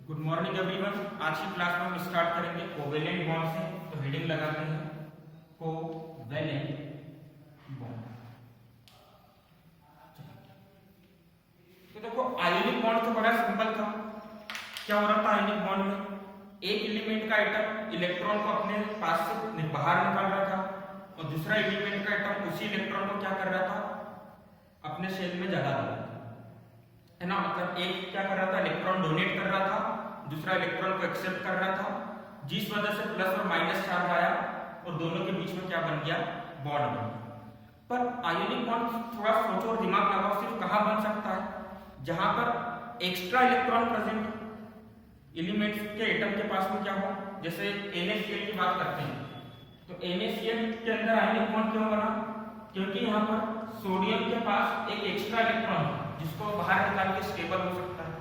Good morning everyone. आज की class में हम स्टार्ट करेंगे कोवेलेंट बॉन्ड से। तो हेडिंग लगाते हैं कोवेलेंट बॉन्ड। तो देखो आयोनिक बॉन्ड तो बड़ा सिंपल था। क्या हो रहा था आयोनिक बॉन्ड में? एक एलिमेंट का एटम इलेक्ट्रॉन को अपने पास से बाहर निकाल रहा था और दूसरा एलिमेंट का एटम उसी इलेक्ट्रॉन को क्या कर रहा था, अपने शेल में जगा दे रहा था, है ना। मतलब एक क्या कर रहा था, इलेक्ट्रॉन डोनेट कर रहा था, दूसरा इलेक्ट्रॉन को एक्सेप्ट कर रहा था, जिस वजह से प्लस और माइनस चार्ज आया और दोनों के बीच में क्या बन गया, बॉन्ड बन गया। पर आयोनिक बॉन्ड थोड़ा सोचो और दिमाग लगाओ, सिर्फ कहां बन सकता है, जहां पर एक्स्ट्रा इलेक्ट्रॉन प्रेजेंट एलिमेंट्स के एटम के पास में क्या हो। जैसे NaCl की बात करते हैं तो NaCl के अंदर आयोनिक बॉन्ड क्यों बना? क्योंकि यहाँ पर सोडियम के पास एक एक्स्ट्रा इलेक्ट्रॉन है जिसको बाहर निकाल के स्टेबल हो सकता है।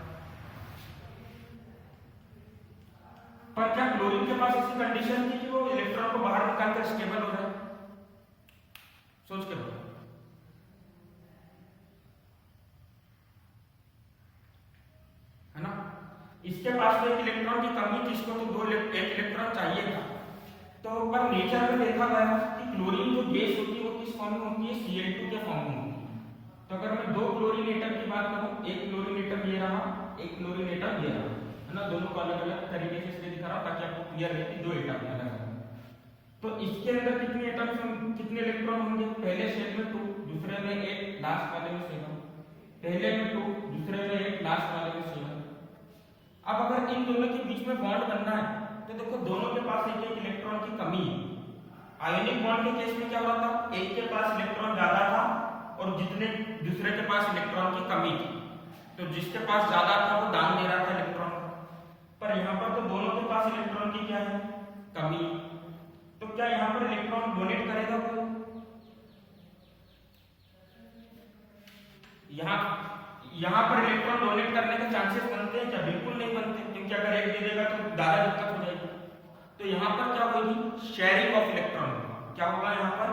पर क्या क्लोरीन के पास ऐसी कंडीशन थी कि वो इलेक्ट्रॉन को बाहर निकाल कर स्टेबल हो जाए? सोच के बताओ। है ना, इसके पास तो एक इलेक्ट्रॉन की कमी थी, इसको तो एक इलेक्ट्रॉन चाहिए था। तो पर नेचर में देखा गया कि क्लोरीन जो गैस होती है वो किस फॉर्म में होती है, Cl2 के फॉर्म में होती है। तो अगर मैं दो क्लोरीन एटम की बात करूं, एक क्लोरीन एटम ये रहा, एक क्लोरीन एटम ये रहा, है ना। दोनों को अलग अलग तरीके से इसलिए दिखा रहा हूं ताकि आपको क्लियर रहे कि दो एटम अलग अलग। तो इसके अंदर कितने एटम्स, कितने इलेक्ट्रॉन होंगे? पहले शेल में 2, दूसरे में 8, लास्ट वाले में 7। पहले में 2, दूसरे में 8, लास्ट वाले में 7। अब अगर इन दोनों के बीच में बॉन्ड बनना है तो देखो दोनों के पास एक एक इलेक्ट्रॉन की कमी है। आयोनिक बॉन्ड के केस में क्या हुआ था, एक के पास इलेक्ट्रॉन ज्यादा था और जितने दूसरे के पास इलेक्ट्रॉन की कमी थी, तो जिसके पास ज्यादा था वो दान दे रहा था इलेक्ट्रॉन। पर यहाँ पर तो दोनों के पास इलेक्ट्रॉन की क्या है, कमी। तो क्या यहाँ पर इलेक्ट्रॉन डोनेट करेगा कोई? यहाँ पर इलेक्ट्रॉन डोनेट करने के चांसेस बनते हैं क्या? बिल्कुल नहीं बनते, क्योंकि अगर एक दे देगा तो ज्यादा दिक्कत हो जाएगी। तो यहाँ पर क्या होगी, शेयरिंग ऑफ इलेक्ट्रॉन। क्या होगा यहाँ पर,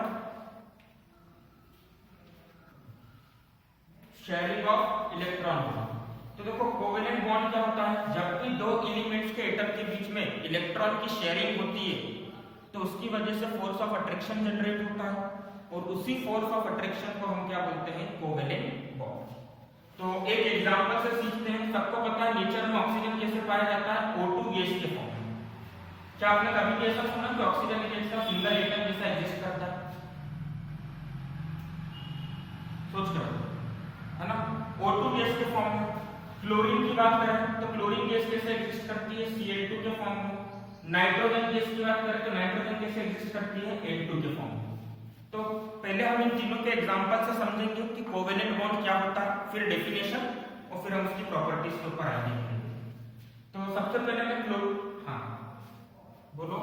शेयरिंग ऑफ इलेक्ट्रॉन। तो देखो कोवेलेंट बॉन्ड क्या होता है, जब भी दो एलिमेंट्स के एटम के बीच में इलेक्ट्रॉन की शेयरिंग होती है तो उसकी वजह से फोर्स ऑफ अट्रैक्शन जनरेट होता है और उसी फोर्स ऑफ अट्रैक्शन को हम क्या बोलते हैं, कोवेलेंट बॉन्ड। तो एक एग्जांपल से सीखते हैं। सबको पता है नेचर में ऑक्सीजन कैसे पाया जाता है, O2 गैस के फॉर्म में। क्या आपने कभी भी ऐसा सुना कि ऑक्सीजन गैस का सिंगल एटम जैसा एग्जिस्ट करता है? सोच कर, है ना। O2 गैस के फॉर्म में। क्लोरीन की बात करें तो क्लोरीन गैस कैसे एग्जिस्ट करती है, Cl2 के फॉर्म में। नाइट्रोजन गैस की बात करें तो नाइट्रोजन कैसे एग्जिस्ट करती है, N2 के फॉर्म में। तो पहले हम इन तीनों के एग्जांपल से समझेंगे कि कोवेलेंट बॉन्ड क्या होता है, फिर डेफिनेशन और फिर हम उसकी प्रॉपर्टीज के ऊपर आएंगे। तो सबसे पहले मैं बोलो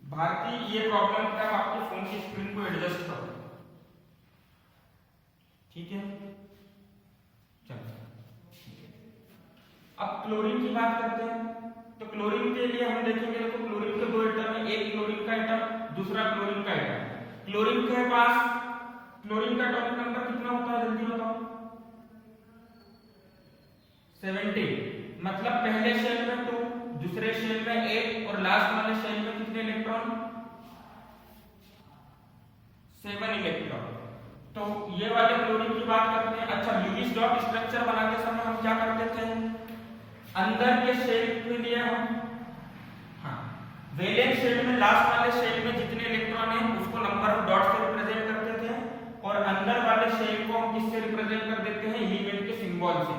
भारती, ये प्रॉब्लम क्या, आपके फोन की स्क्रीन को एडजस्ट करो, ठीक है। चलो अब क्लोरीन की बात करते हैं। तो क्लोरीन के लिए हम देखेंगे, देखो क्लोरीन के दो एटम है, एक क्लोरीन का एटम, दूसरा क्लोरीन का एटम। क्लोरीन के पास क्लोरीन का एटॉमिक नंबर कितना होता है, जल्दी बताओ? 17। मतलब पहले शेल में 2, दूसरे शेल में 8 और लास्ट वाले शेल में कितने इलेक्ट्रॉन, 7 इलेक्ट्रॉन। तो ये वाले क्लोरीन की बात करते हैं। अच्छा, लुईस डॉट स्ट्रक्चर बनाते समय हम क्या करते थे, अंदर के शेल के लिए हम वैलेंस शेल में लास्ट वाले शेल में जितने इलेक्ट्रॉन हैं उसको नंबर ऑफ डॉट से रिप्रेजेंट करते थे और अंदर वाले शेल को हम किससे रिप्रेजेंट कर देते हैं, एलिमेंट के सिंबल से।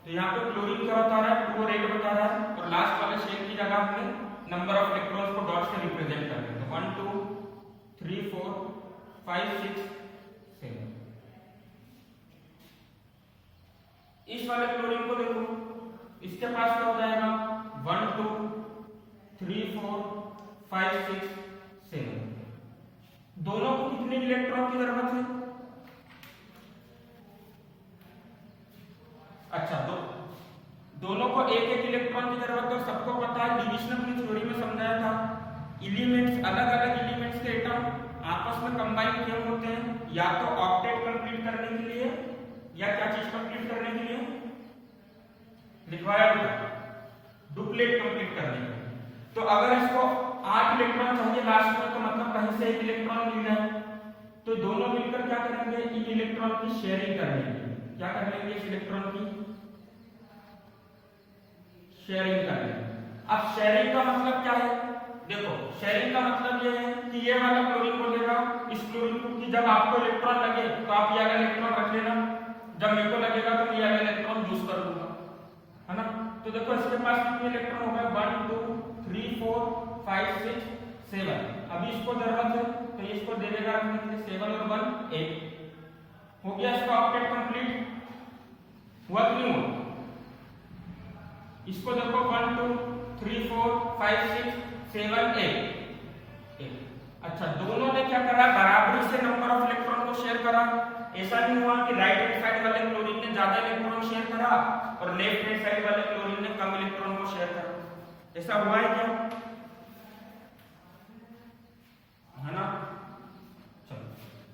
तो यहाँ पे क्लोरीन क्या बता रहा है, 2 और 8 बता रहा है और लास्ट वाले शेल की जगह हमने number of electrons co dot से रिप्रेजेंट कर देते हैं। 1 2 3 4 5 6 7। इस वाले क्लोरीन को देखो, इसके पास क्या हो जाएगा, 1 2 3 4 5 6 7। दोनों को कितने इलेक्ट्रॉन की जरूरत है? अच्छा, दोनों को एक एक इलेक्ट्रॉन की जरूरत है। सबको पता है, डिविजन की थ्योरी में समझाया था, एलिमेंट्स, अलग अलग एलिमेंट्स के एटम आपस में कंबाइन क्यों होते हैं, या तो ऑक्टेट कंप्लीट करने के लिए या क्या चीज कंप्लीट करने के लिए, लिखवाया था डुप्लेट कंप्लीट करने के। तो अगर इसको 8 इलेक्ट्रॉन चाहिए लास्ट में, तो मतलब कहीं से एक इलेक्ट्रॉन मिल जाए, तो दोनों मिलकर क्या करेंगे, इन इलेक्ट्रॉन की शेयरिंग कर लेंगे। क्या कर लेंगे, इस इलेक्ट्रॉन की शेयरिंग कर लेंगे। अब शेयरिंग का मतलब क्या है, देखो शेयरिंग का मतलब ये है कि ये वाला क्लोरीन बोलेगा इस क्लोरीन को कि जब आपको इलेक्ट्रॉन लगे तो आप ये वाला इलेक्ट्रॉन रख लेना, जब मेरे को लगेगा तो मैं ये वाला इलेक्ट्रॉन यूज कर लूंगा, है ना। तो देखो इसके पास कितने इलेक्ट्रॉन हो गए, 1 2 3 4 5 6 7। अभी इसको जरूरत है तो इसको दे देगा रखने के लिए 7 और 1 8। हो गया इसका ऑक्टेट कंप्लीट हुआ कि नहीं हुआ। इसको देखो 1 2 3 4 5 6 7 8। अच्छा, दोनों ने क्या करा, बराबरी से नंबर ऑफ इलेक्ट्रॉन को शेयर करा। ऐसा नहीं हुआ कि राइट हैंड साइड वाले क्लोरीन ने ज्यादा इलेक्ट्रॉन शेयर करा और लेफ्ट हैंड साइड वाले क्लोरीन ने कम इलेक्ट्रॉन को शेयर करा। ऐसा हुआ है क्या, है ना। चलो,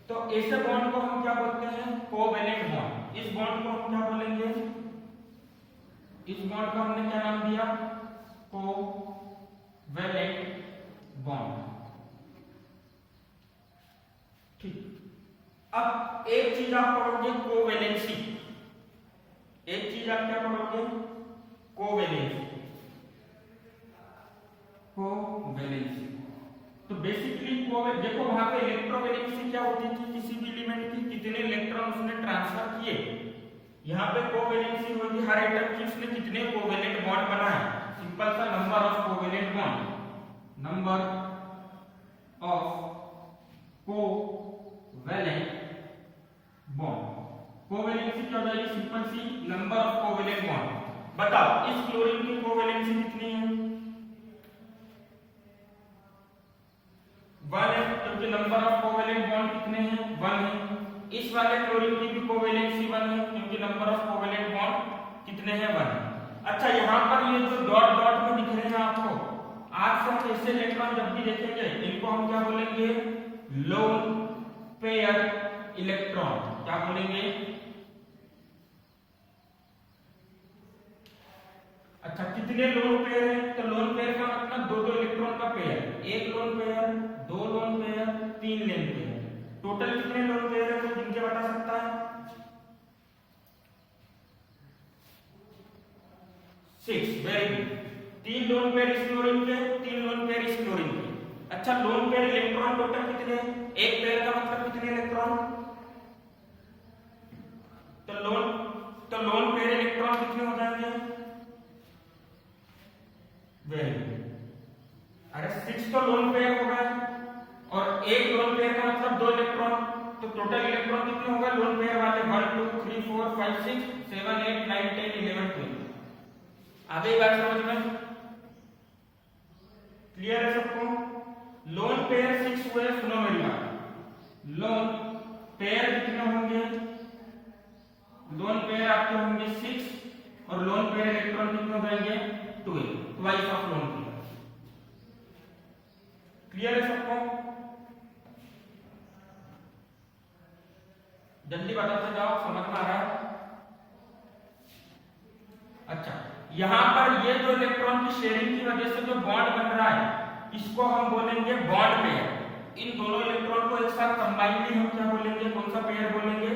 तो ऐसे बॉन्ड को हम क्या बोलते हैं, कोवेलेंट बॉन्ड। इस बॉन्ड को हम क्या बोलेंगे, इस बॉन्ड का हमने क्या नाम दिया, कोवेलेंट बॉन्ड। ठीक, अब एक चीज आप पढ़ोगे कोवेलेंसी, एक चीज आप क्या पढ़ोगे, कोवेलेंसी। कोवेलेंसी तो बेसिकली देखो वहां पे इलेक्ट्रोवेलेंसी क्या होती थी, किसी भी एलिमेंट की कितने इलेक्ट्रॉन उसने ट्रांसफर किए। यहाँ पे कोवेलेंसी होगी हर एटम की उसने कितने कोवेलेंट बॉन्ड बनाए। सिंपल सा number of covalent bond, number of covalent bond. Covalency क्या हो जाएगी, सिंपल सी नंबर ऑफ कोवेलेंट बॉन्ड। बताओ इस क्लोरीन की कोवेलेंसी कितनी है, 1 है, क्योंकि नंबर ऑफ कोवेलेंट बॉन्ड कितने हैं, 1 है। इस वाले क्लोरीन की भी कोवेलेंसी 1 है, क्योंकि नंबर ऑफ कोवेलेंट बॉन्ड कितने हैं, 1 है। अच्छा, यहाँ पर ये जो डॉट डॉट में दिख रहे हैं आपको, आज से हम ऐसे इलेक्ट्रॉन जब भी देखेंगे इनको हम क्या बोलेंगे, लोन पेयर इलेक्ट्रॉन। क्या बोलेंगे, अच्छा कितने लोन पेयर है, तो लोन पेयर का मतलब दो दो इलेक्ट्रॉन का पेयर, एक लोन पेयर, दो लोन पेयर, तीन लोन पेयर। टोटल कितने लोन पेयर है, कोई गिन के बता सकता है, 6। वेरी गुड, 3 लोन पेयर इस क्लोरीन के, 3 लोन पेयर इस क्लोरीन के। अच्छा, लोन पेयर इलेक्ट्रॉन टोटल कितने हैं, एक पेयर का मतलब कितने इलेक्ट्रॉन, तो लोन पेयर इलेक्ट्रॉन कितने हो जाएंगे, वेरी गुड। अरे 6 तो लोन पेयर हो गए और एक लोन पेयर का मतलब 2 इलेक्ट्रॉन, तो टोटल इलेक्ट्रॉन कितने हो गए लोन पेयर वाले, 1 2 3 4 5 6 7 8 9 10 11 12। आगे बात समझ में क्लियर है सबको। लोन पेयर 6 हुए, सुनो मेरी बात, लोन पेयर कितने होंगे, लोन पेयर आपके होंगे 6 और लोन पेयर इलेक्ट्रॉन कितने हो जाएंगे, 12, twice of lone pair. Clear है सबको, जल्दी बताते जाओ, समझ में आ रहा है। अच्छा, यहां पर ये जो इलेक्ट्रॉन की शेयरिंग की वजह से जो बॉन्ड बन रहा है इसको हम बोलेंगे बॉन्ड पेयर। इन दोनों इलेक्ट्रॉन को एक साथ कंबाइनली हम क्या बोलेंगे, कौन सा पेयर बोलेंगे,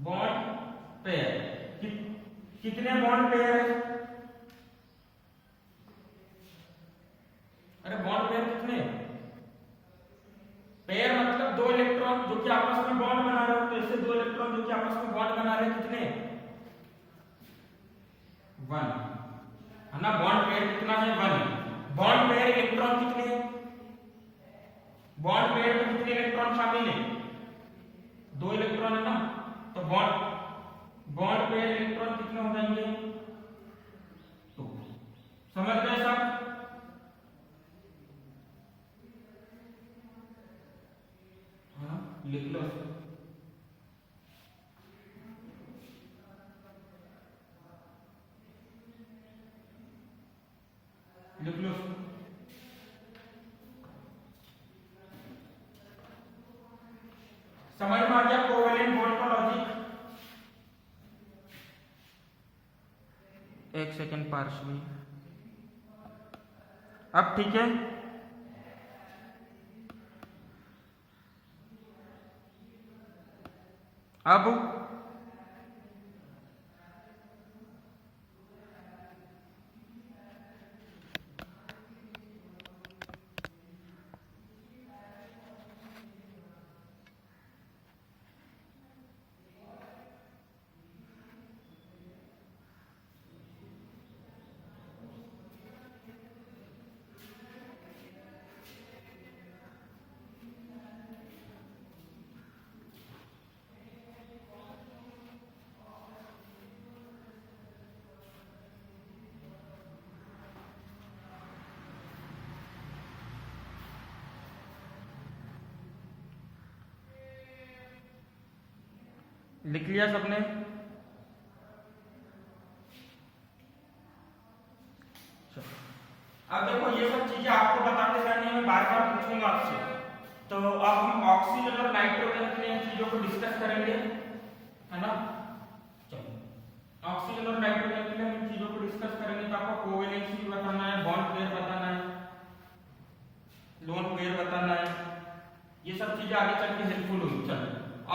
बॉन्ड पेयर। कितने बॉन्ड पेयर है, अरे बॉन्ड पेयर कितने, पेयर मतलब 2 इलेक्ट्रॉन जो कि आपस में बॉन्ड बना रहे हो, तो ऐसे 2 इलेक्ट्रॉन जो कि आपस में बॉन्ड बना रहे हैं कितने, 1, है ना। बॉन्ड पेयर कितना है, 1। बॉन्ड पेयर इलेक्ट्रॉन कितने हैं, बॉन्ड पेयर में कितने इलेक्ट्रॉन शामिल है, 2 इलेक्ट्रॉन है ना, तो बॉन्ड पेयर इलेक्ट्रॉन कितने हो जाएंगे, 2। समझ गए सब, लिख लो, लिख लो। समझ में आ गया कोवेलेंट बॉन्ड का लॉजिक। एक सेकेंड पार्श्वी। अब ठीक है, अब लिख लिया सबने? अब देखो ये सब चीजें आपको बताते जाने में बार बार पूछूंगा आपसे, तो अब हम ऑक्सीजन और नाइट्रोजन के लिए इन चीजों को डिस्कस करेंगे, है ना। चलो, ऑक्सीजन और नाइट्रोजन के लिए हम इन चीजों को डिस्कस करेंगे। तो आपको कोवेलेंसी भी बताना है, बॉन्ड पेयर बताना है, लोन पेयर बताना है, ये सब चीजें आगे चल के हेल्पफुल होगी। चलो,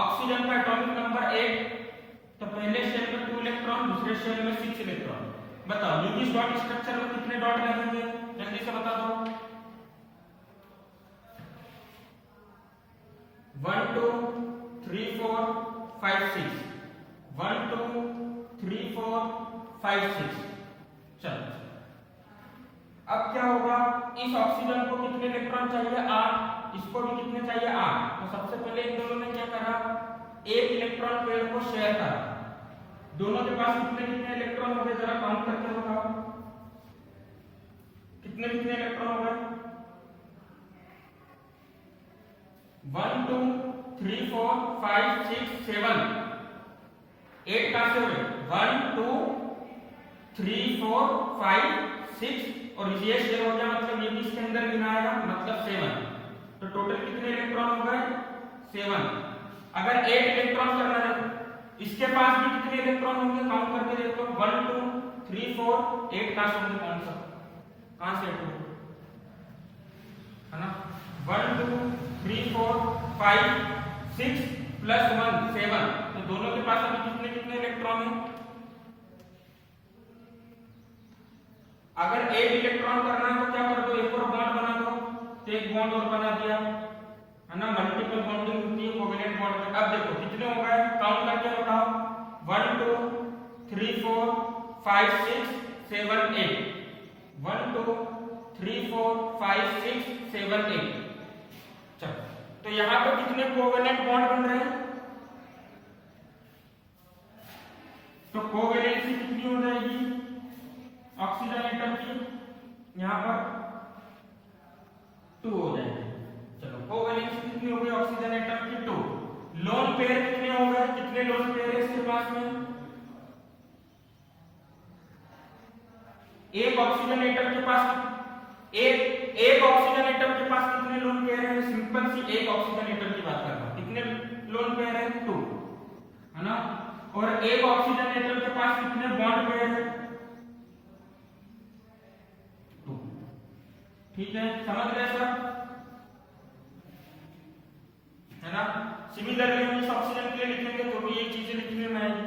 ऑक्सीजन का एटॉमिक नंबर 8, तो पहले शेल में 2 इलेक्ट्रॉन, दूसरे शेल में 6 इलेक्ट्रॉन। बताओ यूनिस डॉट स्ट्रक्चर में कितने डॉट लगेंगे, जल्दी से बता दो। 1 2 3 4 5 6, 1 2 3 4 5 6। चलो, अब क्या होगा, इस ऑक्सीजन को कितने इलेक्ट्रॉन चाहिए, 8, इसको भी कितने चाहिए, 8। तो सबसे पहले इन दोनों ने क्या करा, एक इलेक्ट्रॉन पेयर को शेयर करा। दोनों के पास कितने कितने इलेक्ट्रॉन हो गए, जरा काउंट करके बताओ, कितने कितने इलेक्ट्रॉन हो गए। 1 2 3 4 5 6 7, 8 कहां से हुए, 1 2 3 4 5 6, और ये शेयर हो गया, मतलब ये भी इसके अंदर गिनाएगा, मतलब 7। तो टोटल कितने इलेक्ट्रॉन हो गए, 7। अगर 8 इलेक्ट्रॉन करना है, इसके पास भी कितने इलेक्ट्रॉन होंगे, काउंट करके देखो, 1 2 3 4 8 कहां से होंगे, कौन सा, कहां से 8 है ना। 1 2 3 4 5 6 प्लस 1 7, तो दोनों के पास अभी कितने कितने इलेक्ट्रॉन हैं। अगर 8 इलेक्ट्रॉन करना है तो क्या कर दो, एक और बॉन्ड बना दो, तो एक बॉन्ड और बना दिया, है ना। मल्टीपल बॉन्डिंग होती है कोवेलेंट बॉन्ड में। अब देखो कितने हो गए, काउंट करके बताओ, 1 2 3 4 5 6 7 8, 1 2 3 4 5 6 7 8। चलो, तो यहां पे कितने कोवेलेंट बॉन्ड बन रहे हैं, तो कोवेलेंसी कितनी हो जाएगी ऑक्सीजन एटम की, यहां पर 2 हो जाएगी। चलो, कोवेलेंसी कितनी हो गई ऑक्सीजन एटम की, 2। लोन पेयर कितने हो गए, कितने लोन पेयर है इसके पास में, एक ऑक्सीजन एटम के पास, एक ऑक्सीजन एटम के पास कितने लोन पेयर है, सिंपल सी एक ऑक्सीजन एटम की बात कर रहा हूं, कितने लोन पेयर है, 2, है ना। और एक ऑक्सीजन एटम के पास कितने बॉन्ड पेयर है, 2। ठीक है, समझ रहे सब, है ना। सिमिलरली हम इस ऑक्सीजन के लिए लिखेंगे तो भी ये चीजें लिखने में आएगी,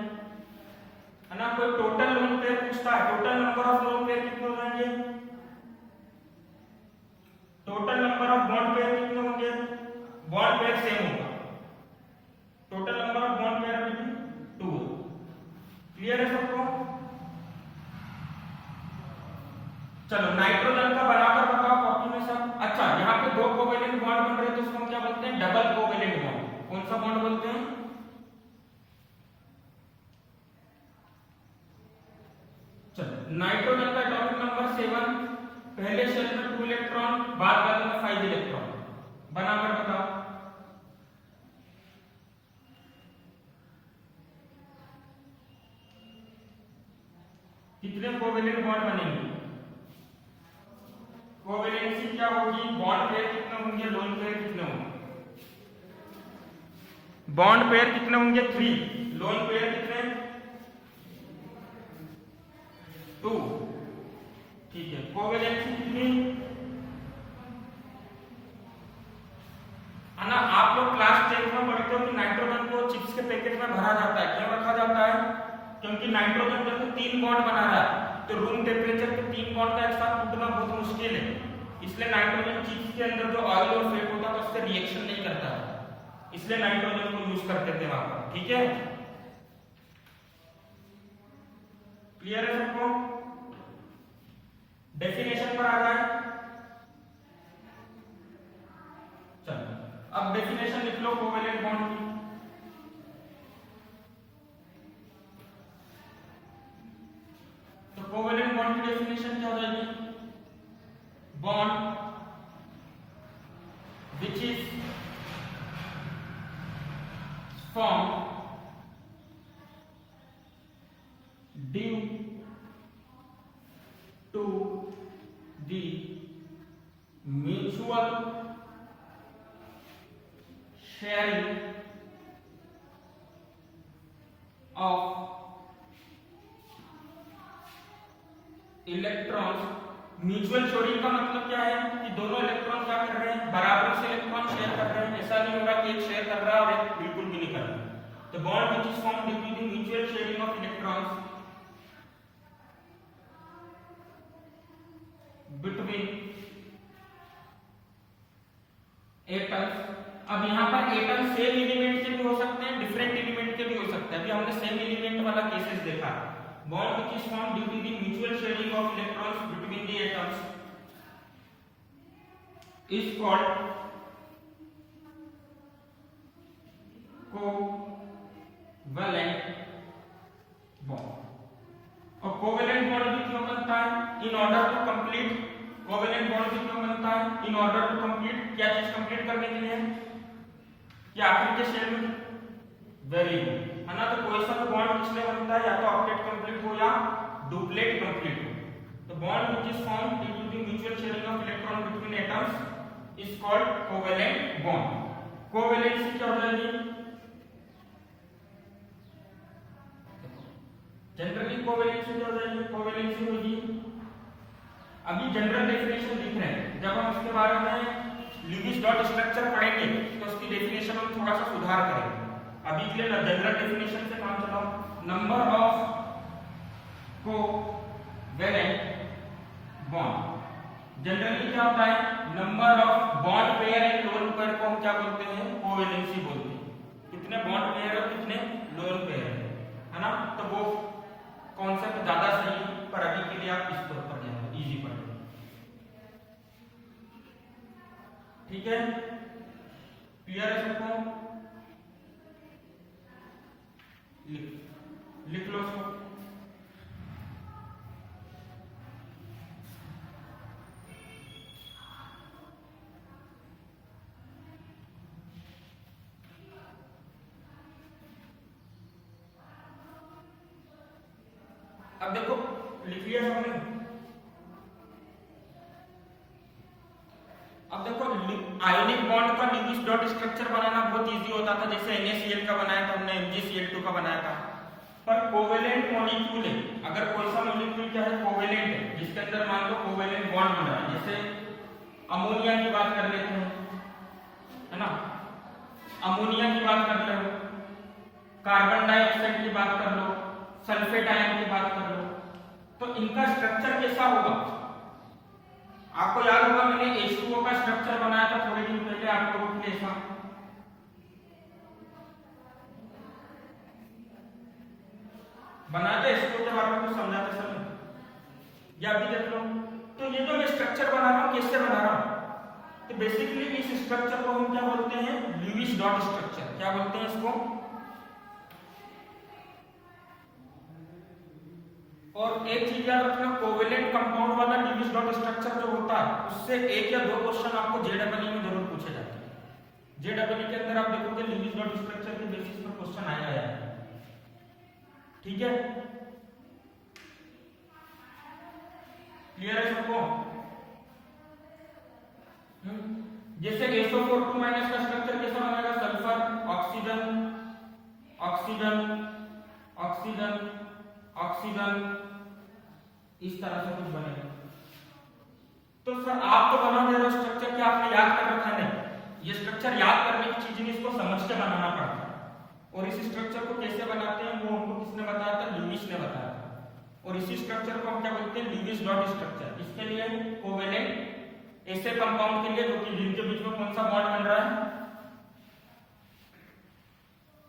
है ना। कोई टोटल लोन पेयर पूछता है, total number of lone pair कितने हो जाएंगे, total number of bond pair कितने होंगे, बॉन्ड पेयर सेम होगा, total number of bond pair अभी 2। क्लियर है सबको। चलो, नाइट्रोजन का बराबर बताओ कॉपी में सब। अच्छा, यहाँ पे 2 कोवेलेंट बॉन्ड बन रहे हैं, तो उसको हम क्या बोलते हैं, डबल कोवेलेंट बॉन्ड। कौन सा बॉन्ड बोलते हैं, चलो, नाइट्रोजन का एटॉमिक नंबर 7, पहले शेल में 2 इलेक्ट्रॉन, बाद वाले में 5 इलेक्ट्रॉन, बनाकर बताओ। कितने कोवेलेंट बॉन्ड बनेंगे, कोवेलेंसी क्या होगी, बॉन्ड पेयर कितने होंगे, लोन पेयर कितने होंगे, बॉन्ड पेयर कितने होंगे, 3, लोन पेयर कितने, 2 2, ठीक है। कोवेलेंसी कितनी है ना? आप लोग क्लास 10 में पढ़ते हो कि नाइट्रोजन को चिप्स के पैकेट में भरा जाता है। क्यों रखा जाता है? क्योंकि नाइट्रोजन देखो 3 बॉन्ड बना रहा है, तो रूम टेम्परेचर पे 3 बॉन्ड का एक साथ टूटना बहुत मुश्किल है, इसलिए नाइट्रोजन चिप्स के अंदर जो ऑयल और फैट होता है उससे रिएक्शन नहीं करता है, इसलिए नाइट्रोजन को यूज करते थे वहां पर। ठीक है, क्लियर है सबको? डेफिनेशन पर आ जाए। चलो अब डेफिनेशन लिख लो कोवेलेंट बॉन्ड की। तो कोवेलेंट बॉन्ड की डेफिनेशन क्या हो जाएगी? Bond which is formed due to the mutual sharing of electrons। Mutual sharing का मतलब क्या है कि दोनों इलेक्ट्रॉन क्या कर रहे हैं? बराबर से इलेक्ट्रॉन शेयर कर रहे हैं। ऐसा नहीं हो रहा कि एक शेयर कर रहा है और एक बिल्कुल भी नहीं कर रहा। तो bond which is formed due to the mutual sharing of electrons between atoms. अब यहाँ पर एटम सेम एलिमेंट के भी हो सकते हैं, डिफरेंट एलिमेंट के भी हो सकते हैं। अभी हमने सेम एलिमेंट वाला केसेस देखा। Bond which is formed due to the mutual sharing of electrons between the atoms is called covalent bond। और covalent bond भी क्यों बनता है? in order to complete covalent bond भी क्यों बनता है? in order to complete क्या चीज कंप्लीट करने के लिए? क्या आखिर के शेल में? वेरी गुड, है ना? तो कोई सा तो बॉन्ड किसलिए बनता है? या तो ऑक्टेट कंप्लीट हो या डुप्लेट कंप्लीट हो। तो bond which is formed due to the mutual sharing of electron between atoms is called covalent bond। Covalency क्या हो जाएगी? जनरली कोवेलेंसी क्या हो जाएगी? कोवेलेंसी होगी, अभी जनरल डेफिनेशन लिख रहे हैं, जब हम इसके बारे में ल्यूइस डॉट स्ट्रक्चर पढ़ेंगे तो उसकी डेफिनेशन में थोड़ा सा सुधार करेंगे। अभी के लिए जनरल डेफिनेशन से काम चलाओ। Number of covalent bond generally क्या होता है? Number of bond pair and lone pair को हम क्या बोलते हैं? कोवेलेंसी बोलते हैं। कितने बॉन्ड पेयर और कितने लोन पेयर है ना? तो वो कॉन्सेप्ट ज्यादा सही है, पर अभी के लिए आप इस पर पढ़ जाओ, इजी पढ़ लो। ठीक है, क्लियर है सबको? लिख लो इसको। अब देखो लिख लिया हमने। अब देखो आयोनिक बॉन्ड का ल्यूइस डॉट स्ट्रक्चर बनाना बहुत इजी होता था, जैसे NaCl का बनाया था हमने, MgCl2 का बनाया था। पर कोवेलेंट मॉलिक्यूल है, अगर कोई सा मॉलिक्यूल क्या है? कोवेलेंट है, जिसके अंदर मान लो कोवेलेंट बॉन्ड बन रहा है। जैसे अमोनिया की बात कर लेते हैं, है ना? अमोनिया की बात कर लो, कार्बन डाइऑक्साइड की बात कर लो, सल्फेट आयन की बात कर लो, तो इनका स्ट्रक्चर कैसा होगा? आपको याद होगा मैंने H2O का स्ट्रक्चर बनाया था थोड़े दिन पहले आप लोगों के लिए। ऐसा बनाते H2O के बारे में कुछ समझाते समय, या अभी देख लो। तो ये जो मैं स्ट्रक्चर बना रहा हूं, कैसे बना रहा हूं? तो बेसिकली इस स्ट्रक्चर को हम क्या बोलते हैं? Lewis dot structure. क्या बोलते हैं इसको? और एक चीज याद रखना, कोवेलेंट कंपाउंड वाला ल्यूइस डॉट स्ट्रक्चर जो होता है उससे एक या दो क्वेश्चन आपको जेडब्ल्यू में जरूर पूछे जाते हैं। जेडब्ल्यू के अंदर आप देखोगे ल्यूइस डॉट स्ट्रक्चर के बेसिस पर क्वेश्चन आया है। ठीक है, क्लियर है सबको? जैसे SO4 माइनस का स्ट्रक्चर कैसा बनेगा? Sulphur, oxygen, oxygen, oxygen, oxygen, इस तरह से कुछ बनेगा। तो सर आप तो बना दे रहे हो स्ट्रक्चर, क्या आपने याद कर रखा है? नहीं, ये स्ट्रक्चर याद करने की चीज नहीं, इसको समझ के बनाना पड़ता है। और इस स्ट्रक्चर को कैसे बनाते हैं वो हमको किसने बताया था? ल्यूइस ने बताया था। और इसी स्ट्रक्चर को हम क्या बोलते हैं? Lewis dot structure. इसके लिए कोवेलेंट ऐसे कंपाउंड के लिए जो कि जिनके बीच में कौन सा बॉन्ड बन रहा है?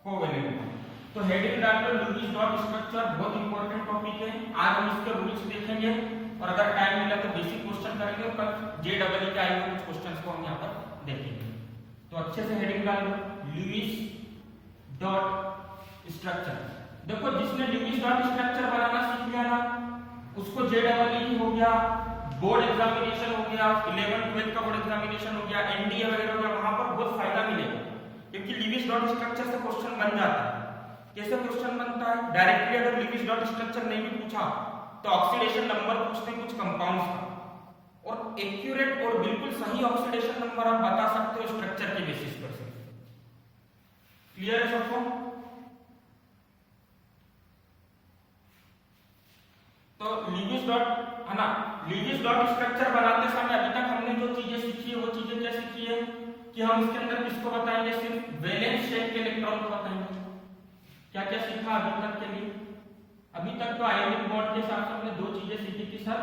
कोवेलेंट। तो हेडिंग डालकर ल्यूइस डॉट स्ट्रक्चर बहुत इंपॉर्टेंट टॉपिक है। आज हम इसके रूल्स देखेंगे और अगर टाइम मिला तो बेसिक क्वेश्चन करेंगे और कल जेडबलई के आएंगे कुछ क्वेश्चंस को हम यहाँ पर देखेंगे। तो अच्छे से हेडिंग डाल लो, ल्यूइस डॉट स्ट्रक्चर। देखो जिसने ल्यूइस डॉट स्ट्रक्चर बनाना सीख लिया ना, उसको जेडबलई हो गया, बोर्ड एग्जामिनेशन हो गया, 11 12 का बोर्ड एग्जामिनेशन हो गया, एनडीए वगैरह हो गया, वहां पर बहुत फायदा मिलेगा। क्योंकि ल्यूइस डॉट स्ट्रक्चर से क्वेश्चन बन जाता है। कैसे क्वेश्चन बनता है? डायरेक्टली अगर ल्यूइस डॉट स्ट्रक्चर नहीं भी पूछा तो ऑक्सीडेशन नंबर पूछते हैं कुछ कंपाउंड्स का, और एक्यूरेट और बिल्कुल सही ऑक्सीडेशन नंबर आप बता सकते हो स्ट्रक्चर के बेसिस पर से। क्लियर है सबको? तो ल्यूइस डॉट है ना, ल्यूइस डॉट स्ट्रक्चर बनाते समय अभी तक हमने जो चीजें सीखी है वो चीजें क्या सीखी है कि हम इसके अंदर किसको बताएंगे? सिर्फ वैलेंस शेल के इलेक्ट्रॉन को बताएंगे। क्या क्या सीखा अभी तक के लिए? अभी तक तो आयोनिक बॉन्ड के हिसाब से हमने दो चीजें सीखी थी सर,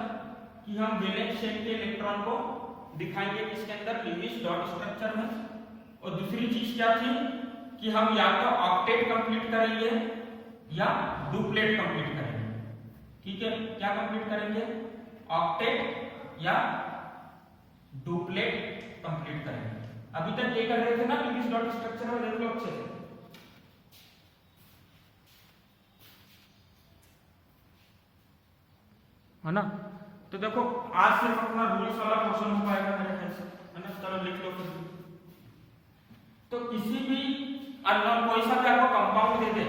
कि हम वैलेंस शेल के इलेक्ट्रॉन को दिखाएंगे किसके अंदर? ल्यूइस डॉट स्ट्रक्चर में। और दूसरी चीज क्या थी कि हम या तो ऑक्टेट कंप्लीट करेंगे या डुप्लेट कंप्लीट करेंगे। ठीक है, क्या कंप्लीट करेंगे? ऑक्टेट या डुप्लेट कंप्लीट करेंगे। अभी तक ये कर रहे थे ना ल्यूइस डॉट स्ट्रक्चर में, देख लो अच्छे से। है ना? तो देखो आज सिर्फ अपना रूल्स वाला क्वेश्चन हो पाएगा मेरे ख्याल से, है ना? चलो लिख लो फिर। तो किसी भी अननोन कोई सा भी आपको कंपाउंड दे दे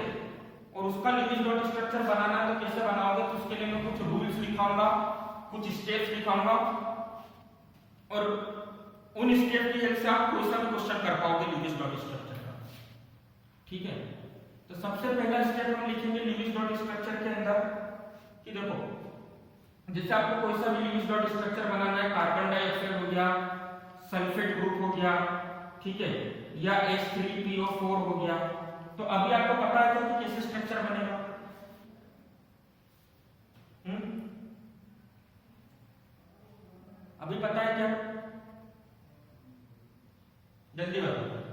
और उसका ल्यूइस डॉट स्ट्रक्चर बनाना है तो कैसे बनाओगे? तो उसके लिए मैं कुछ रूल्स लिखाऊंगा, कुछ स्टेप्स लिखाऊंगा और उन स्टेप की हेल्प से आप कोई सा भी क्वेश्चन कर पाओगे ल्यूइस डॉट स्ट्रक्चर का। ठीक है, तो सबसे पहला स्टेप हम लिखेंगे ल्यूइस डॉट स्ट्रक्चर के अंदर कि देखो जैसे आपको कोई सा भी ल्यूइस डॉट स्ट्रक्चर बनाना है, कार्बन डाइऑक्साइड हो गया, सल्फेट ग्रुप हो गया, ठीक है, या H3PO4 हो गया, तो अभी आपको पता है कि कैसे स्ट्रक्चर बनेगा? अभी पता है क्या? जल्दी बताओ।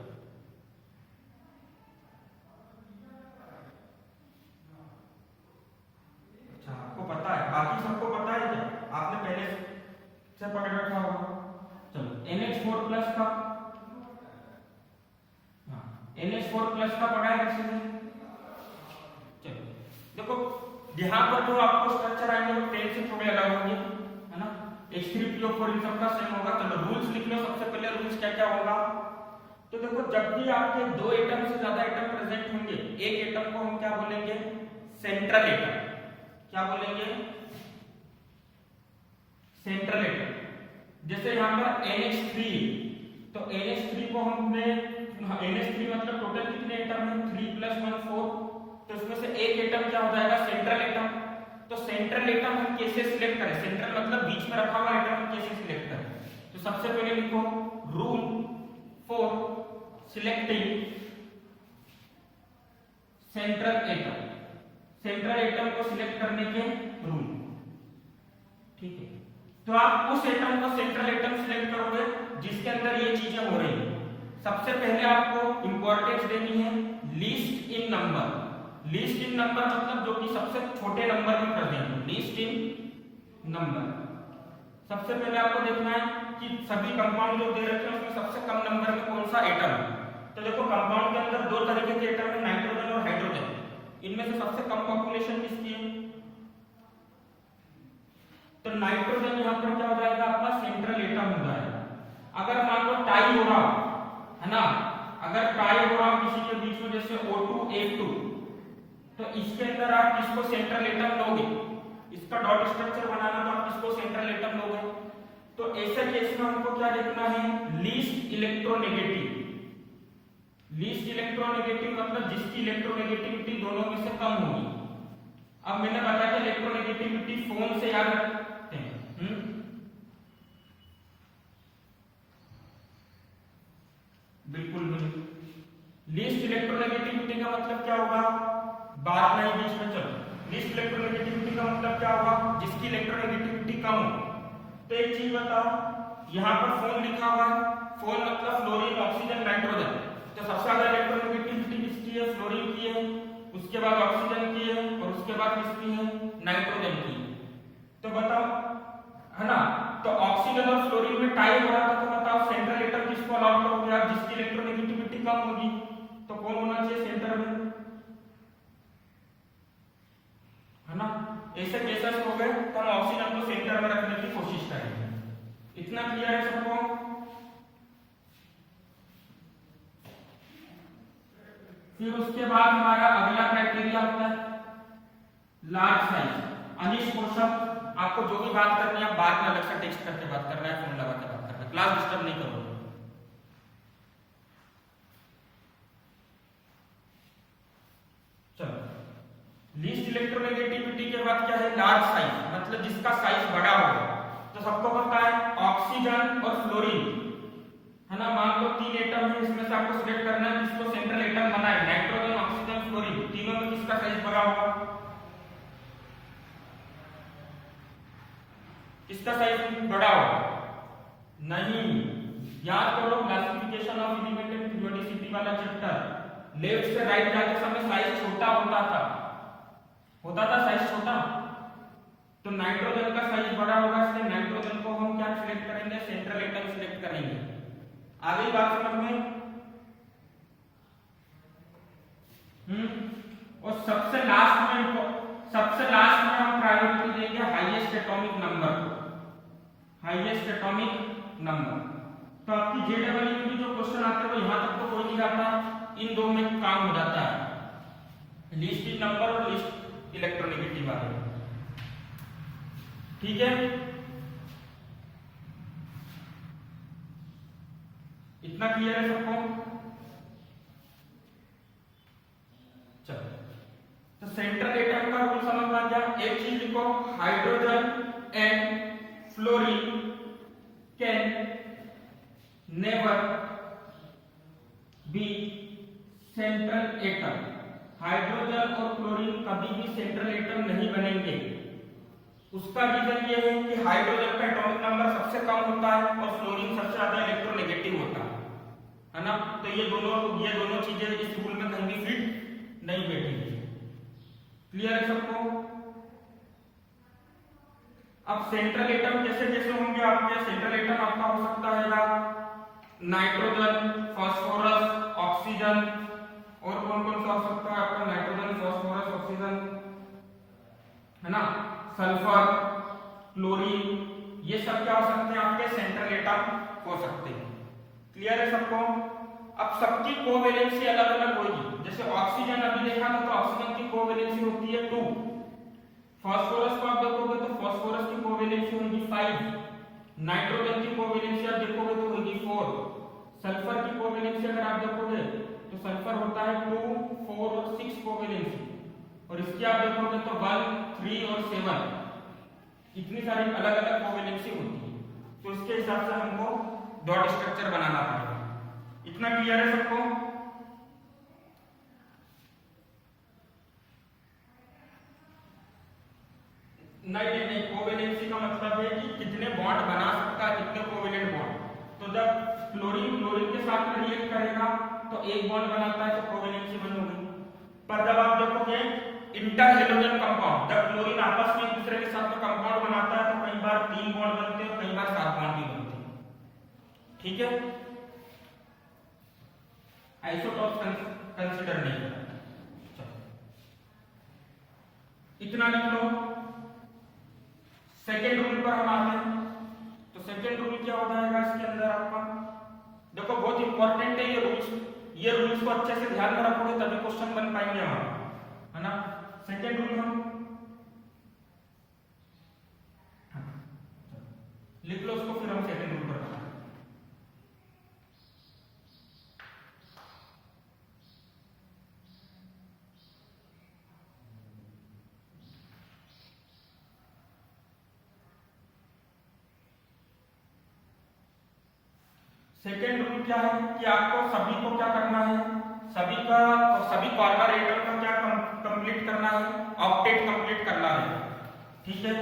अच्छा आपको पता है, बाकी सबको पता है क्या? आपने पहले से पढ़ रखा होगा। चलो NH4 प्लस का, NH4 प्लस का पढ़ा है किसी ने? चलो देखो यहाँ पर जो आपको स्ट्रक्चर आएंगे वो पेन से थोड़े अलग होंगे, है ना? H3PO4 इन सबका सेम होगा। चलो रूल्स लिख लो। सबसे पहले रूल्स क्या क्या होगा? तो देखो जब भी आपके दो एटम से ज्यादा एटम प्रेजेंट होंगे, एक एटम को हम क्या बोलेंगे? Central atom. क्या बोलेंगे? Central atom. जैसे यहाँ पर NH3, तो NH3 को हमने NH3 मतलब टोटल कितने एटम है? 3 + 1 4, तो इसमें से एक एटम क्या हो जाएगा? Central atom. तो सेंट्रल एटम हम कैसे सिलेक्ट करें? सेंट्रल मतलब बीच में रखा हुआ एटम हम कैसे सिलेक्ट करें? तो सबसे पहले लिखो rule for selecting central atom. Central atom को सिलेक्ट करने के रूल। ठीक है, तो आप उस एटम को सेंट्रल एटम सिलेक्ट करोगे जिसके अंदर ये चीजें हो रही है। सबसे पहले आपको इंपॉर्टेंस देनी है least in number. Least in number मतलब जो कि सबसे छोटे नंबर में प्रेजेंट हो, लीस्ट इन नंबर। सबसे पहले आपको देखना है कि सभी कंपाउंड जो दे रखे हैं उसमें सबसे कम नंबर में कौन सा एटम है। तो देखो कंपाउंड के अंदर दो तरीके के एटम है, नाइट्रोजन और हाइड्रोजन। इनमें से सबसे कम पॉपुलेशन किसकी है? तो नाइट्रोजन यहाँ पर क्या हो जाएगा? आपका सेंट्रल एटम हो जाएगा। अगर मान लो टाई हो रहा है ना, अगर टाई हो रहा किसी के बीच में जैसे O2 F2, तो इसके अंदर आप किसको सेंट्रल एटम लोगे? इसका डॉट स्ट्रक्चर बनाना तो आप किसको सेंट्रल एटम लोगे? तो ऐसे केस में हमको क्या देखना है? Least electronegative. लीस्ट इलेक्ट्रोनेगेटिव मतलब जिसकी इलेक्ट्रोनेगेटिविटी दोनों में से कम होगी, अब मैंने बताया कि इलेक्ट्रोनेगेटिविटी फोन से याद रखते हैं। बिल्कुल नहीं। लीस्ट इलेक्ट्रोनेगेटिविटी का मतलब क्या होगा, बात नहीं बीच में चलो। लीस्ट इलेक्ट्रोनेगेटिविटी का मतलब क्या होगा, जिसकी इलेक्ट्रोनेगेटिविटी कम हो। तो एक चीज बताओ, यहाँ पर फोन लिखा हुआ है, फोन मतलब फ्लोरीन, ऑक्सीजन, नाइट्रोजन। तो सबसे ज्यादा इलेक्ट्रोनेगेटिविटी किसकी है, फ्लोरीन की है, उसके बाद ऑक्सीजन की है, और उसके बाद किसकी है, नाइट्रोजन की है। तो बताओ, है ना, तो ऑक्सीजन और फ्लोरीन में टाई हो रहा था, तो बताओ सेंट्रल एटम किसको अलॉट करोगे आप, जिसकी इलेक्ट्रोनेगेटिविटी कम होगी। तो कौन होना चाहिए सेंटर में, है ना। ऐसे केसेस हो गए तो हम ऑक्सीजन को सेंटर में रखने की कोशिश करेंगे। इतना क्लियर है सबको। फिर उसके बाद हमारा अगला क्राइटेरिया होता है लार्ज साइज। अनिश कौशल, आपको जो भी बात करनी है आप बाद में अलग से टेक्स्ट करके बात करना है, फोन लगा के बात करना है, क्लास डिस्टर्ब नहीं करोगे। चलो, लीस्ट इलेक्ट्रोनेगेटिविटी के बाद क्या है, लार्ज साइज, मतलब जिसका साइज बड़ा हो। तो सबको पता है ऑक्सीजन और फ्लोरीन, है ना। मान लो 3 एटम है, इसमें से आपको सिलेक्ट करना है जिसको सेंट्रल एटम बनाए, नाइट्रोजन, ऑक्सीजन, फ्लोरीन, तीनों में किसका साइज बड़ा होगा, किसका साइज बड़ा होगा, नहीं। याद करो classification of element and periodicity वाला चैप्टर, लेफ्ट से राइट जाते समय साइज छोटा होता था साइज छोटा। तो नाइट्रोजन का साइज बड़ा होगा, इसलिए नाइट्रोजन को हम क्या सिलेक्ट करेंगे, सेंट्रल एटम सिलेक्ट करेंगे। आ गई बात समझ में। और सबसे लास्ट में हम प्रायोरिटी देंगे हाईएस्ट एटॉमिक नंबर को, हाईएस्ट एटॉमिक नंबर। तो आपकी जेडबल में भी जो क्वेश्चन आते हैं वो यहां तक तो कोई नहीं आता, इन दो में काम हो जाता है, लीस्ट इन नंबर और लीस्ट इलेक्ट्रोनेगेटिव वाले। ठीक है, इतना क्लियर है सबको। चलो, तो सेंट्रल एटम का रूल समझ आ गया। एक चीज लिखो, hydrogen and fluorine can never be central atom. Hydrogen और क्लोरीन कभी भी सेंट्रल एटम नहीं बनेंगे। उसका रीजन ये है कि हाइड्रोजन का एटॉमिक नंबर सबसे कम होता है और फ्लोरीन सबसे ज्यादा इलेक्ट्रोनेगेटिव होता है ना। तो ये दोनों चीजें इस रूल में कहीं भी फिट नहीं बैठेंगी। क्लियर है सबको। अब सेंट्रल एटम कैसे कैसे होंगे आपके, सेंट्रल एटम आपका हो सकता है नाइट्रोजन, फास्फोरस, ऑक्सीजन, और कौन कौन सा हो सकता है आपका, नाइट्रोजन, फास्फोरस, ऑक्सीजन, है ना, सल्फर, क्लोरीन, ये सब क्या हो सकते हैं आपके सेंट्रल एटम हो सकते हैं। क्लियर है सबको। अब सबकी कोवेलेंसी अलग अलग होगी। जैसे ऑक्सीजन अभी देखा था, तो ऑक्सीजन की कोवेलेंसी होती है 2। फास्फोरस को आप देखोगे तो फास्फोरस की कोवेलेंसी होगी 5। नाइट्रोजन की कोवेलेंसी आप देखोगे तो होगी 4। सल्फर की कोवेलेंसी अगर आप देखोगे तो सल्फर होता है 2, 4 और 6 कोवेलेंसी, और इसकी आप देखोगे तो 1, 3 और 7, इतनी सारी अलग अलग कोवेलेंसी होती है। तो इसके हिसाब से हमको डॉट स्ट्रक्चर बनाना पड़ेगा। इतना क्लियर है सबको। नहीं, कोवेलेंसी का मतलब है कि कितने बॉन्ड बना सकता है, कितने कोवेलेंट बॉन्ड। तो जब क्लोरीन के साथ रिएक्ट करेगा तो एक बॉन्ड बनाता है, तो कोवेलेंसी 1 होगी। पर जब आप देखोगे इंटर हेलोजन कंपाउंड, जब क्लोरीन आपस में एक दूसरे के साथ कंपाउंड बनाता है, तो कई बार 3 बॉन्ड बनते हैं और कई बार 7 बॉन्ड भी बनते हैं। ठीक है, आइसोटॉप्स कंसीडर नहीं करना। इतना लिख लो। सेकेंड रूल पर हम आते हैं। तो सेकेंड रूल क्या हो जाएगा इसके अंदर आपका, देखो बहुत इंपॉर्टेंट है ये रूल्स को अच्छे से ध्यान में रखोगे तभी क्वेश्चन बन पाएंगे हमारे, है ना। सेकेंड रूल हम लिख लो उसको, फिर हम सेकेंड रूल पर आते हैं। सेकेंड रूल क्या है कि आपको सभी को क्या करना है, सभी कॉर्नर एटम का क्या कंप्लीट करना है, ऑक्टेट कंप्लीट करना है। ठीक है,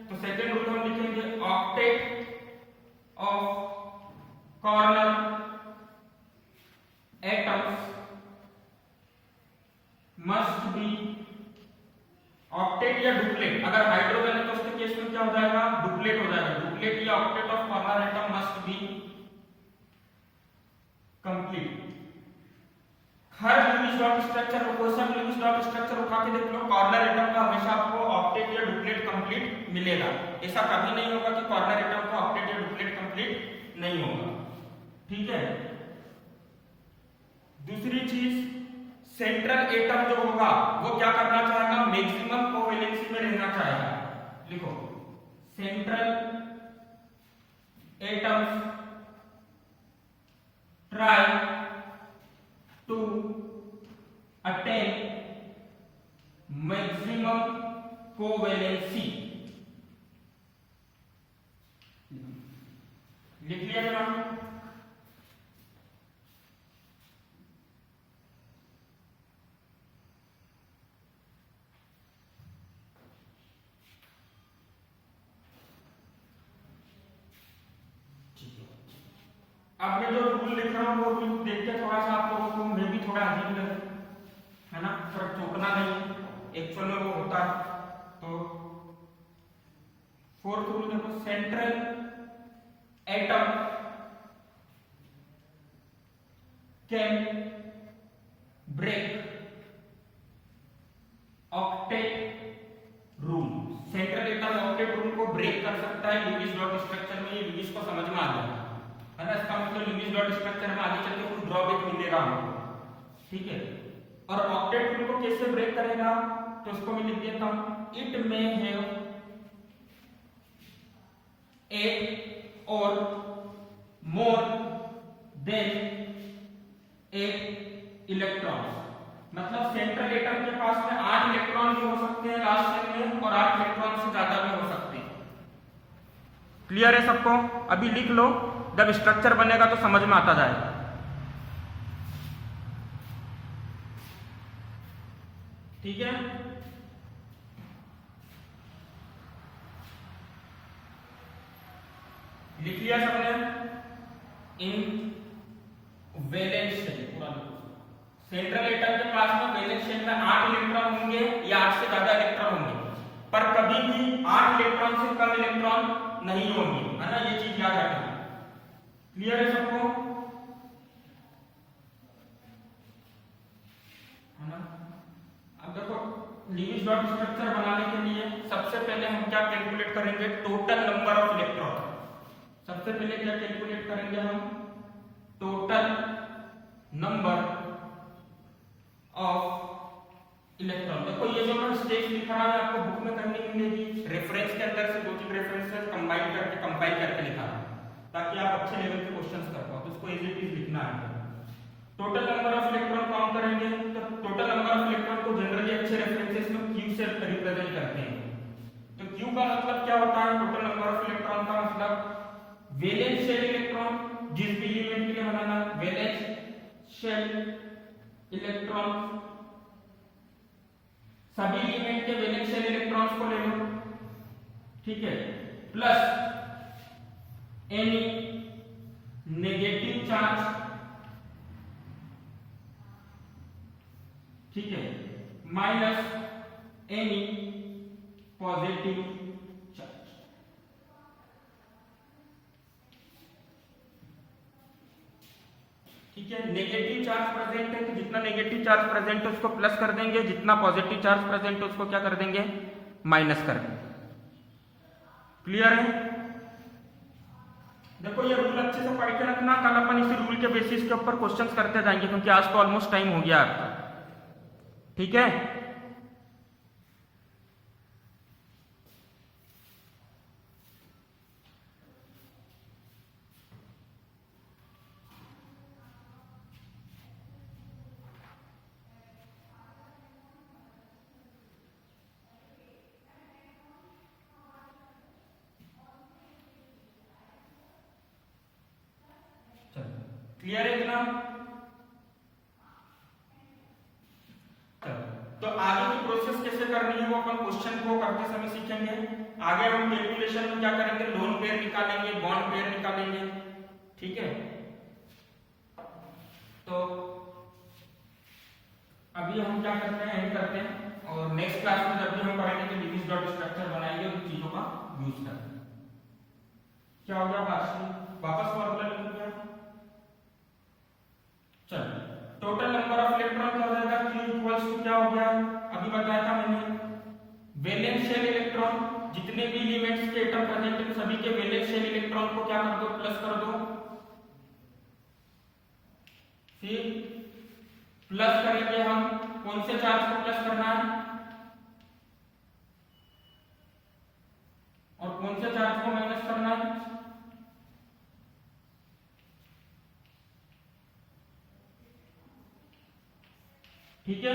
तो सेकेंड रूल हम लिखेंगे octet of corner atoms must be octet या डुप्लेट। अगर हाइड्रोजन है तो उसके केस में क्या हो जाएगा, डुप्लेट हो जाएगा। डुप्लेट या octet of corner atom must be complete. Her Lewis dot structure को, कोई सा ल्यूइस डॉट स्ट्रक्चर उठा के देख लो, कॉर्नर एटम का हमेशा आपको ऑक्टेट या डुप्लेट कंप्लीट मिलेगा। ऐसा कभी नहीं होगा कि कॉर्नर एटम का ऑक्टेट या डुप्लेट कंप्लीट नहीं होगा। ठीक है, दूसरी चीज, सेंट्रल एटम जो होगा वो क्या करना चाहेगा, मैक्सिमम कोवेलेंसी में रहना चाहेगा। लिखो, central atoms try to attain maximum covalency. लिख लिया जनाब। अब मैं जो रूल लिख रहा हूँ वो रूल देख के थोड़ा सा आप लोगों को मैं भी थोड़ा अजीब लगे, है ना, थोड़ा चौंकना नहीं, एक्चुअल में वो होता है। तो फोर्थ रूल देखो, central atom can break octet rule. Central atom octet rule को ब्रेक कर सकता है ल्यूइस डॉट स्ट्रक्चर में। ये ल्यूइस को समझ में आ गया है ना, इसका मतलब ल्यूइस डॉट स्ट्रक्चर में आगे चल के कुछ ड्रॉबैक मिलेगा हमको। ठीक है, और ऑक्टेट रूल को कैसे ब्रेक करेगा, तो उसको मैं लिख देता हूं, इट मे हैव 8 और मोर देन 8 इलेक्ट्रॉन्स। मतलब सेंट्रल एटम के पास में 8 इलेक्ट्रॉन भी हो सकते हैं लास्ट सेल में, और 8 इलेक्ट्रॉन से ज्यादा भी हो सकते हैं। क्लियर है सबको? अभी लिख लो, जब स्ट्रक्चर बनेगा तो समझ में आता जाएगा। ठीक है, लिख लिया सबने? इन वैलेंस शेल पूरा सेंट्रल एटम के पास में वैलेंस शेल में 8 इलेक्ट्रॉन होंगे या 8 से ज्यादा इलेक्ट्रॉन होंगे, पर कभी भी 8 इलेक्ट्रॉन से कम इलेक्ट्रॉन नहीं होंगे, है ना, ये चीज याद रखना। क्लियर है सबको? है ना? अब देखो, ल्यूइस डॉट स्ट्रक्चर बनाने के लिए सबसे पहले हम क्या कैलकुलेट करेंगे, टोटल नंबर ऑफ इलेक्ट्रॉन। सबसे पहले क्या कैलकुलेट करेंगे हम, टोटल नंबर ऑफ इलेक्ट्रॉन। देखो, ये जो मैं स्टेज लिख रहा हूं आपको बुक में करने मिलेगी, रेफरेंस के अंदर से 2-3 रेफरेंसेस कंबाइन करके लिखा है, ताकि आप अच्छे लेवल के क्वेश्चंस कर पाओ। तो इसको एज इट इज लिखना है। Total number of electron count करेंगे, तो टोटल नंबर ऑफ इलेक्ट्रॉन को जनरली अच्छे रेफरेंसेस में Q से रिप्रेजेंट करते हैं। तो Q का मतलब क्या होता है, टोटल नंबर ऑफ इलेक्ट्रॉन का मतलब वैलेंस शेल इलेक्ट्रॉन, जिस भी एलिमेंट के लिए बनाना, वैलेंस शेल इलेक्ट्रॉन, सभी एलिमेंट के वैलेंस शेल इलेक्ट्रॉन्स को ले लो। ठीक है, प्लस एनी नेगेटिव चार्ज, ठीक है, माइनस एनी पॉजिटिव चार्ज। ठीक है, नेगेटिव चार्ज प्रेजेंट है तो जितना नेगेटिव चार्ज प्रेजेंट है उसको प्लस कर देंगे, जितना पॉजिटिव चार्ज प्रेजेंट है उसको क्या कर देंगे, माइनस कर देंगे। क्लियर है? देखो, ये रूल अच्छे से पढ़ के रखना, कल अपन इसी रूल के बेसिस के ऊपर क्वेश्चंस करते जाएंगे, क्योंकि आज तो ऑलमोस्ट टाइम हो गया आपका। ठीक है, चलो क्लियर है इतना? तो आगे की प्रोसेस कैसे करनी है वो अपन क्वेश्चन को करते समय सीखेंगे। आगे हम कैलकुलेशन में क्या करेंगे, लोन पेयर निकालेंगे, बॉन्ड पेयर निकालेंगे, ठीक है। तो अभी हम क्या करते हैं, एंड करते हैं, और नेक्स्ट क्लास में जब भी हम करेंगे तो लिमिट डॉट स्ट्रक्चर बनाएंगे और चीजों का यूज करेंगे। क्या हो गया, वापस फॉर्मूला लिख दिया। चलिए, टोटल नंबर ऑफ इलेक्ट्रॉन क्या हो जाएगा, Q इक्वल्स टू क्या हो गया, अभी बताया था मैंने, वैलेंस शेल इलेक्ट्रॉन, जितने भी एलिमेंट्स के एटम प्रेजेंट हैं सभी के वैलेंस शेल इलेक्ट्रॉन को क्या कर दो, प्लस कर दो। फिर प्लस करेंगे हम, कौन से चार्ज को प्लस करना है और कौन से चार्ज को माइनस करना है। ठीक है।